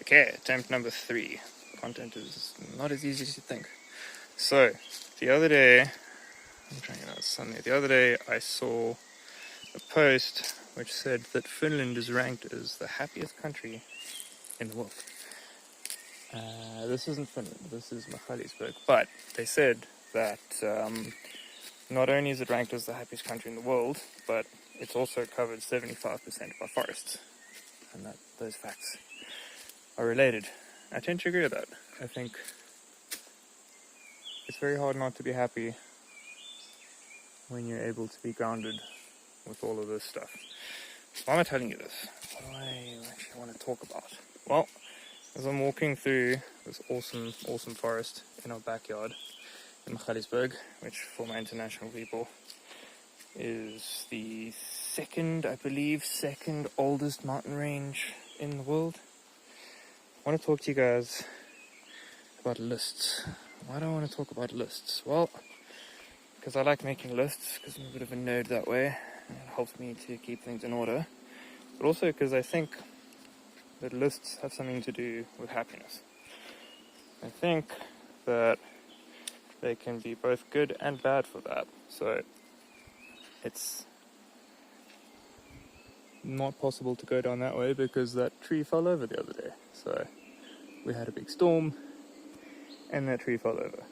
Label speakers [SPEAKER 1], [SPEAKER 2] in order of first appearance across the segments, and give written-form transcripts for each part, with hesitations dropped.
[SPEAKER 1] Okay, attempt number 3. Content is not as easy as you think. So, the other day, I'm trying it out Sunday. The other day, I saw a post which said that Finland is ranked as the happiest country in the world. This isn't Finland, this is Magaliesberg. But they said that not only is it ranked as the happiest country in the world, but it's also covered 75% by forests. And that those facts are related. I tend to agree with that. I think it's very hard not to be happy when you're able to be grounded with all of this stuff. Why am I telling you this? What do I actually want to talk about? Well, as I'm walking through this awesome forest in our backyard in Magaliesberg, which for my international people is the second oldest mountain range in the world, I want to talk to you guys about lists. Why do I want to talk about lists? Well, because I like making lists, because I'm a bit of a nerd that way, and it helps me to keep things in order. But also because I think that lists have something to do with happiness. I think that they can be both good and bad for that. So it's not possible to go down that way because that tree fell over the other day. So we had a big storm and that tree fell over.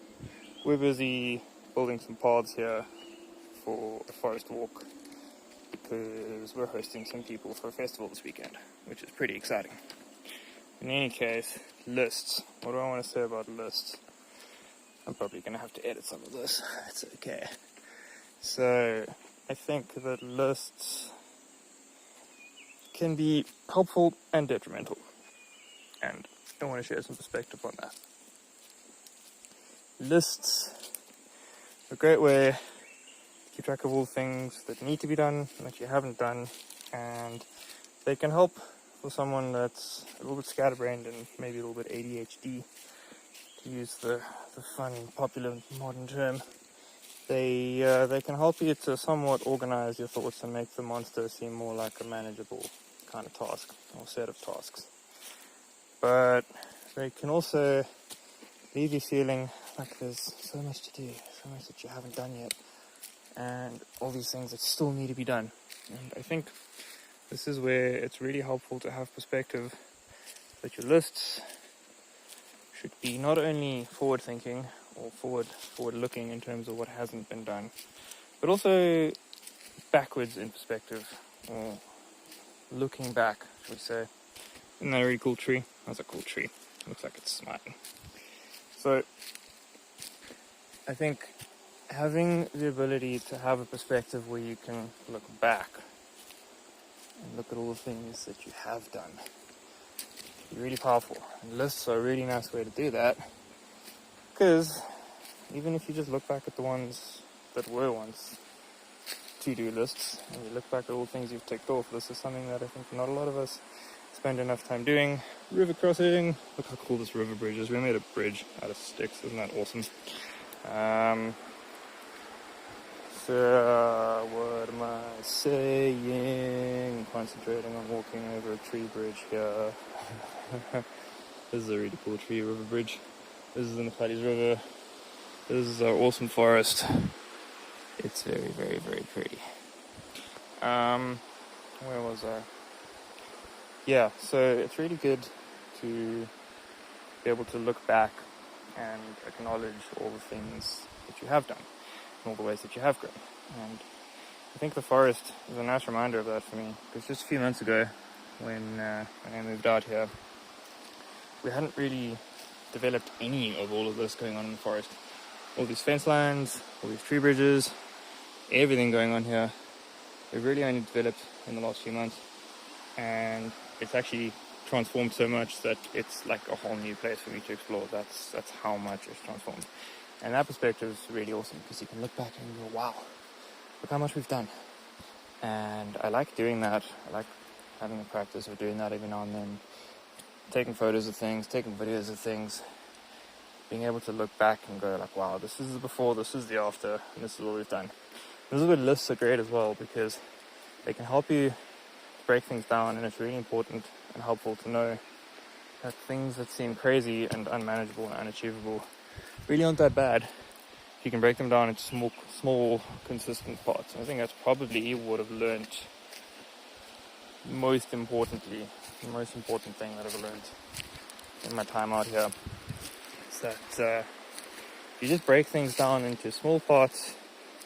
[SPEAKER 1] We're busy building some paths here for a forest walk because we're hosting some people for a festival this weekend, which is pretty exciting. In any case, lists. What do I want to say about lists? I'm probably going to have to edit some of this. It's okay. So, I think that lists can be helpful and detrimental. And I want to share some perspective on that. Lists are a great way to keep track of all things that need to be done and that you haven't done. And they can help for someone that's a little bit scatterbrained and maybe a little bit ADHD, to use the fun, popular, modern term. They can help you to somewhat organize your thoughts and make the monster seem more like a manageable kind of task or set of tasks. But they can also leave you feeling like there's so much to do, so much that you haven't done yet, and all these things that still need to be done. And I think this is where it's really helpful to have perspective that your lists should be not only forward-thinking or forward-looking in terms of what hasn't been done, but also backwards in perspective, or looking back, should we say. Isn't that a really cool tree? That's a cool tree. Looks like it's smiling. So, I think having the ability to have a perspective where you can look back and look at all the things that you have done is really powerful. And lists are a really nice way to do that, because even if you just look back at the ones that were once to-do lists, and you look back at all the things you've ticked off, this is something that I think not a lot of us spend enough time doing. River crossing. Look how cool this river bridge is. We made a bridge out of sticks. Isn't that awesome? So, what am I saying? Concentrating on walking over a tree bridge here. This is a really cool tree river bridge. This is in the Paddy's River. This is our awesome forest. It's very, very, very pretty. Where was I? Yeah, so it's really good to be able to look back and acknowledge all the things that you have done and all the ways that you have grown. And I think the forest is a nice reminder of that for me, because just a few months ago when I moved out here, we hadn't really developed any of all of this going on in the forest. All these fence lines, all these tree bridges, everything going on here, we've really only developed in the last few months. And it's actually transformed so much that it's like a whole new place for me to explore. That's how much it's transformed. And that perspective is really awesome, because you can look back and go, wow, look how much we've done. And I like doing that. I like having a practice of doing that every now and then. Taking photos of things, taking videos of things. Being able to look back and go like, wow, this is the before, this is the after, and this is what we've done. This is where lists are great as well, because they can help you break things down, and it's really important and helpful to know that things that seem crazy and unmanageable and unachievable really aren't that bad. You can break them down into small, consistent parts. I think that's probably what I've learned most importantly. The most important thing that I've learned in my time out here is that you just break things down into small parts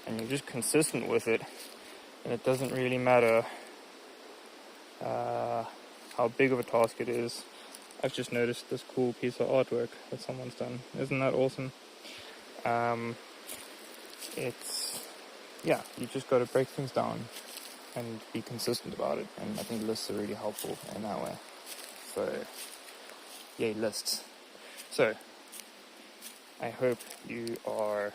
[SPEAKER 1] and you're just consistent with it, and it doesn't really matter how big of a task it is. I've just noticed this cool piece of artwork that someone's done. Isn't that awesome? You just got to break things down and be consistent about it, and I think lists are really helpful in that way. So, yay, lists. So, I hope you are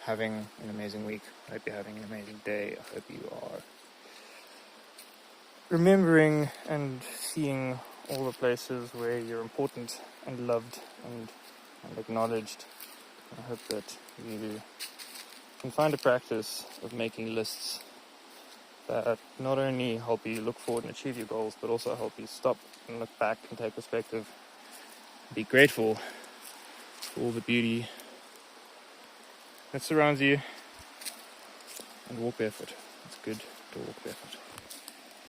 [SPEAKER 1] having an amazing week. I hope you're having an amazing day. I hope you are remembering and seeing all the places where you're important and loved and acknowledged. I hope that you can find a practice of making lists that not only help you look forward and achieve your goals, but also help you stop and look back and take perspective. Be grateful for all the beauty that surrounds you, and walk barefoot. It's good to walk barefoot.